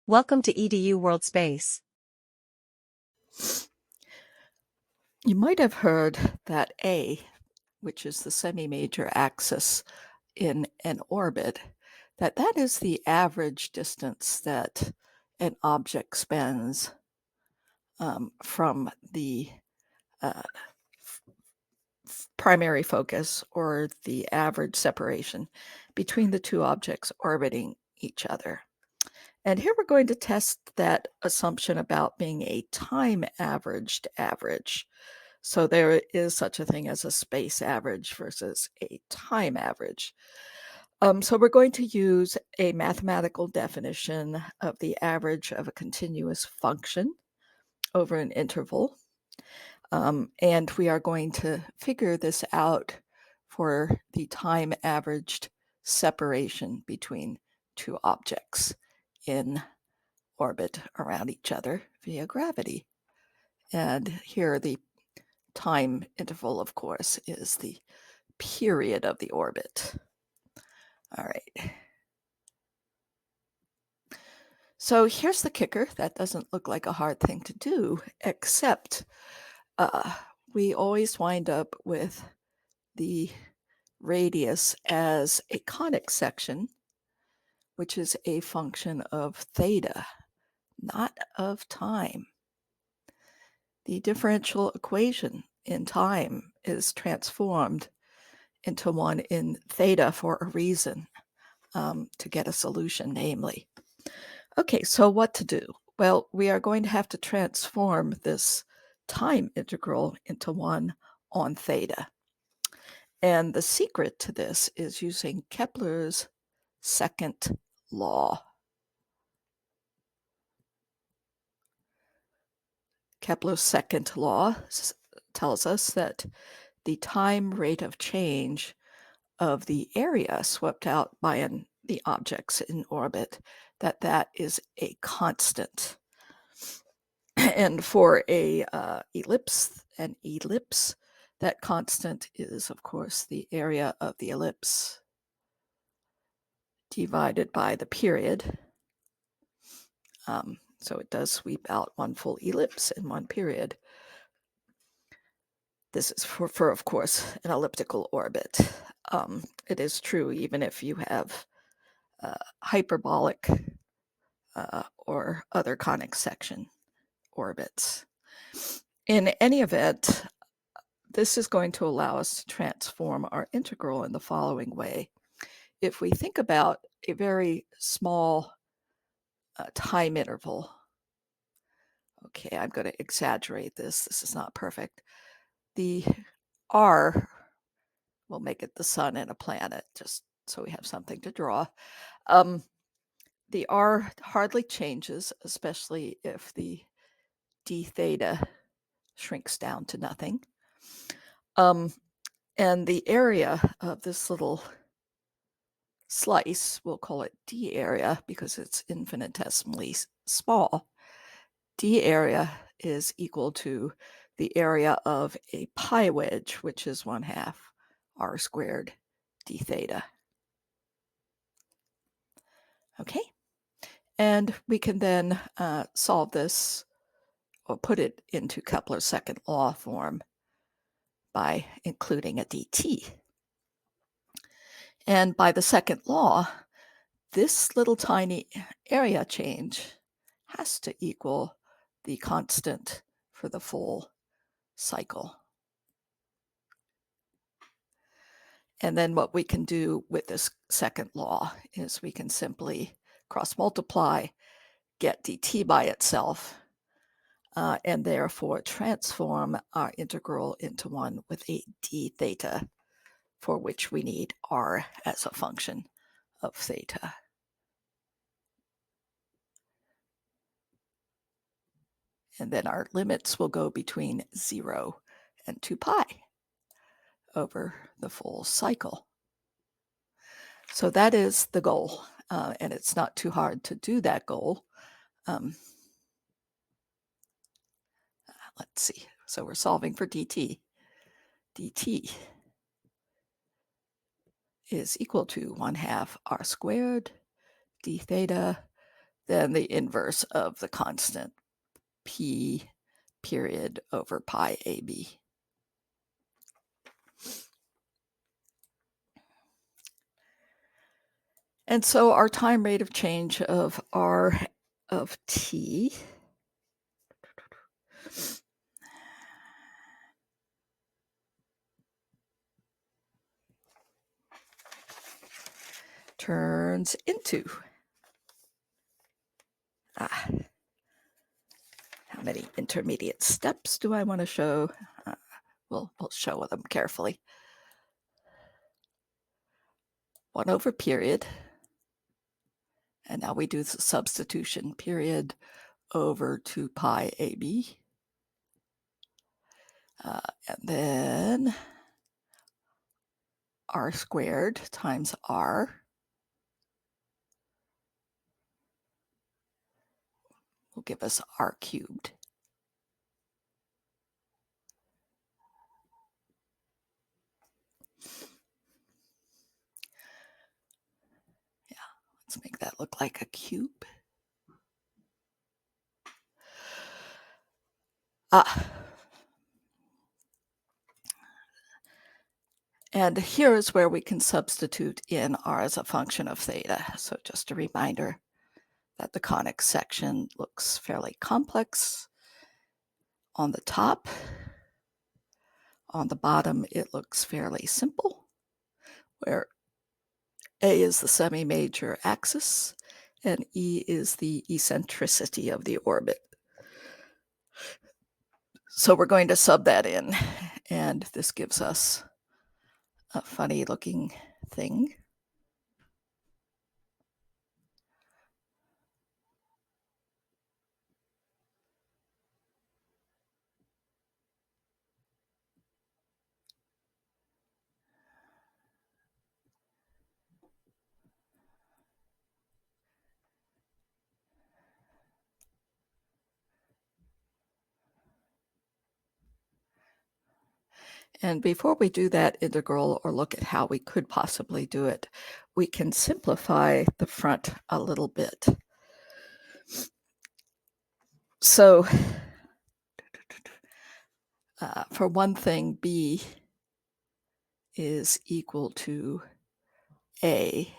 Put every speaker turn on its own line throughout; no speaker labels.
Welcome to EDU World Space.
You might have heard that A, which is the semi-major axis in an orbit, that is the average distance that an object spends from the uh, primary focus, or the average separation between the two objects orbiting each other. And here we're going to test that assumption about being a time-averaged average. So there is such a thing as a space average versus a time average. So we're going to use a mathematical definition of the average of a continuous function over an interval. And we are going to figure this out for the time averaged separation between two objects in orbit around each other via gravity. And here the time interval, of course, is the period of the orbit. All right. So here's the kicker. That doesn't look like a hard thing to do, except we always wind up with the radius as a conic section, which is a function of theta, not of time. The differential equation in time is transformed into one in theta for a reason, to get a solution, namely. Okay, so what to do? Well, we are going to have to transform this time integral into one on theta. And the secret to this is using Kepler's second law. Kepler's second law tells us that the time rate of change of the area swept out by the objects in orbit, that is a constant. And for an ellipse, that constant is, of course, the area of the ellipse divided by the period. So it does sweep out one full ellipse in one period. This is for of course, an elliptical orbit. It is true even if you have hyperbolic or other conic section orbits. In any event, this is going to allow us to transform our integral in the following way. If we think about a very small time interval, okay, I'm going to exaggerate this. This is not perfect. The R, we'll make it the sun and a planet, just so we have something to draw. The R hardly changes, especially if the d theta shrinks down to nothing. And the area of this little slice, we'll call it d area because it's infinitesimally small. D area is equal to the area of a pi wedge, which is 1/2 r squared d theta. Okay, and we can then solve this or put it into Kepler's second law form by including a dt. And by the second law, this little tiny area change has to equal the constant for the full cycle. And then what we can do with this second law is we can simply cross multiply, get dt by itself, and therefore transform our integral into one with a d theta, for which we need r as a function of theta. And then our limits will go between 0 and 2 pi over the full cycle. So that is the goal, and it's not too hard to do that goal. Let's see. So we're solving for dt. dt is equal to 1/2 r squared d theta then the inverse of the constant p period over pi AB. And so our time rate of change of r of t turns into how many intermediate steps do I want to show? We'll show them carefully. 1 over period, and now we do the substitution, period over 2 pi AB, and then r squared times r will give us r cubed. Yeah, let's make that look like a cube. And here is where we can substitute in r as a function of theta. So just a reminder that the conic section looks fairly complex on the top. On the bottom, it looks fairly simple, where A is the semi-major axis and E is the eccentricity of the orbit. So we're going to sub that in, and this gives us a funny looking thing. And before we do that integral or look at how we could possibly do it, we can simplify the front a little bit. So for one thing, B is equal to A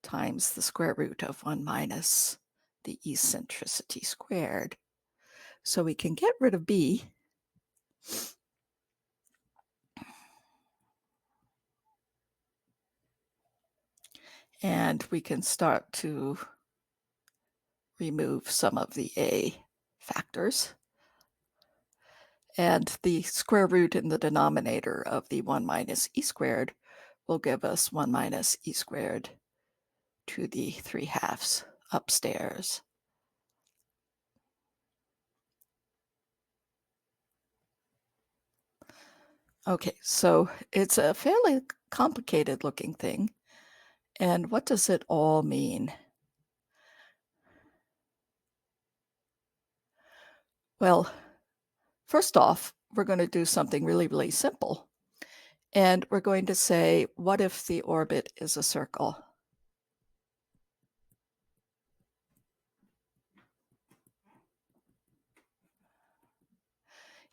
times the square root of 1 minus the eccentricity squared. So we can get rid of B. And we can start to remove some of the A factors. And the square root in the denominator of the 1 minus e squared will give us 1 minus e squared to the 3/2 upstairs. Okay, so it's a fairly complicated looking thing. And what does it all mean? Well, first off, we're going to do something really, really simple. And we're going to say, what if the orbit is a circle?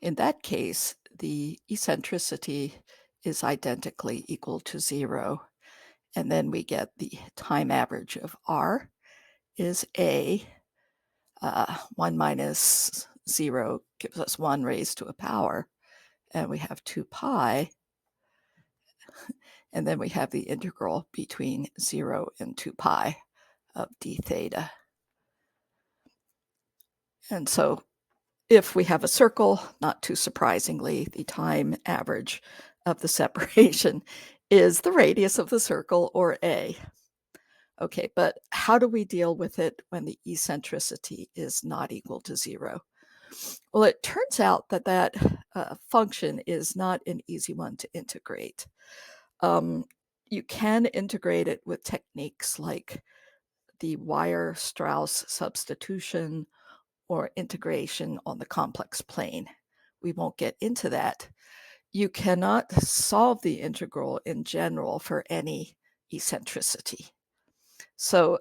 In that case, the eccentricity is identically equal to 0. And then we get the time average of r is A. 1 minus 0 gives us 1 raised to a power. And we have 2 pi. And then we have the integral between 0 and 2 pi of d theta. And so if we have a circle, not too surprisingly, the time average of the separation is the radius of the circle, or A. Okay, but how do we deal with it when the eccentricity is not equal to 0? Well, it turns out that that function is not an easy one to integrate. You can integrate it with techniques like the Weierstrass substitution or integration on the complex plane. We won't get into that. You cannot solve the integral in general for any eccentricity. So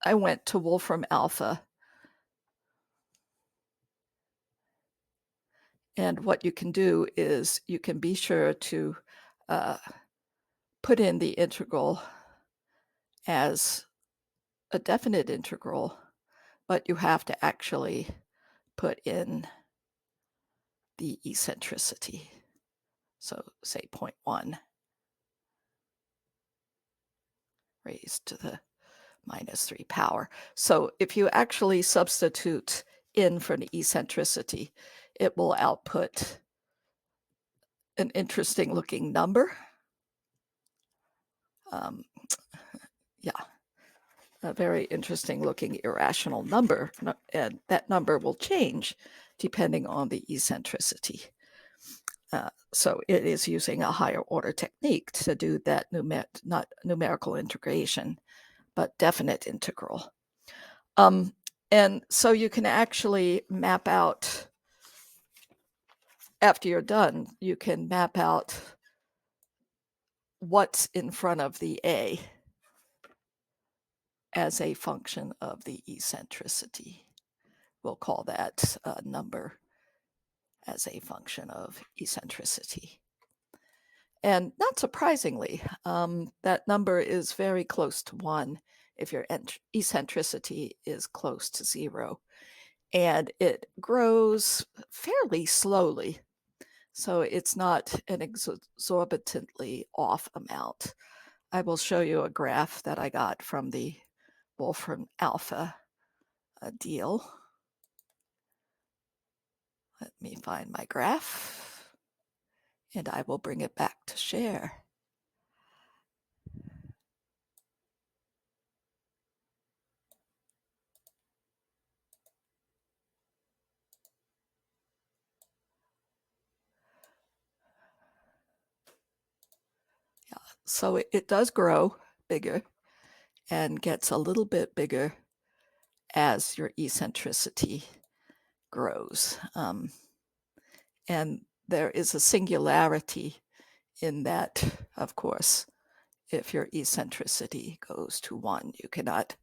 I went to Wolfram Alpha. And what you can do is you can be sure to put in the integral as a definite integral, but you have to actually put in the eccentricity. So say 0.1 raised to the minus 3 power. So if you actually substitute in for an eccentricity, it will output an interesting looking number. Yeah, a very interesting looking irrational number, and that number will change depending on the eccentricity. So it is using a higher order technique to do that not numerical integration, but definite integral. And so you can actually map out, after you're done, you can map out what's in front of the A as a function of the eccentricity. We'll call that number as a function of eccentricity. And not surprisingly, that number is very close to 1 if your eccentricity is close to 0. And it grows fairly slowly. So it's not an exorbitantly off amount. I will show you a graph that I got from the Wolfram Alpha deal. Let me find my graph, and I will bring it back to share. Yeah, so it does grow bigger and gets a little bit bigger as your eccentricity grows. And there is a singularity in that, of course. If your eccentricity goes to 1, you cannot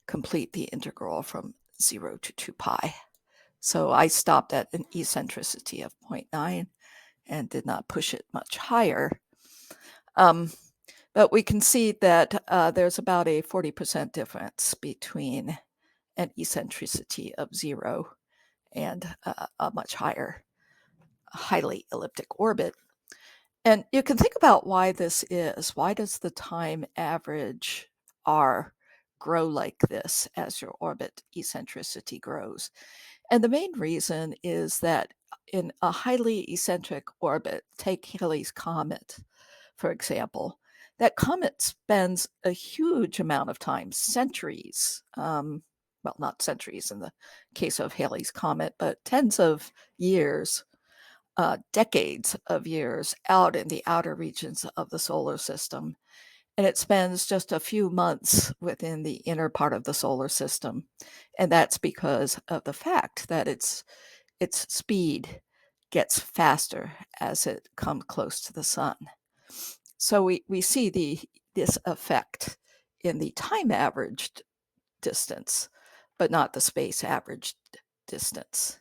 complete the integral from 0 to 2 pi. So I stopped at an eccentricity of 0.9 and did not push it much higher. But we can see that there's about a 40% difference between an eccentricity of 0 and a much higher, highly elliptic orbit. And you can think about why this is. Why does the time average r grow like this as your orbit eccentricity grows? And the main reason is that in a highly eccentric orbit, take Halley's Comet, for example, that comet spends a huge amount of time, centuries, well, not centuries in the case of Halley's Comet, but tens of years, decades of years out in the outer regions of the solar system. And it spends just a few months within the inner part of the solar system. And that's because of the fact that its speed gets faster as it comes close to the sun. So we see this effect in the time averaged distance, but not the space averaged distance.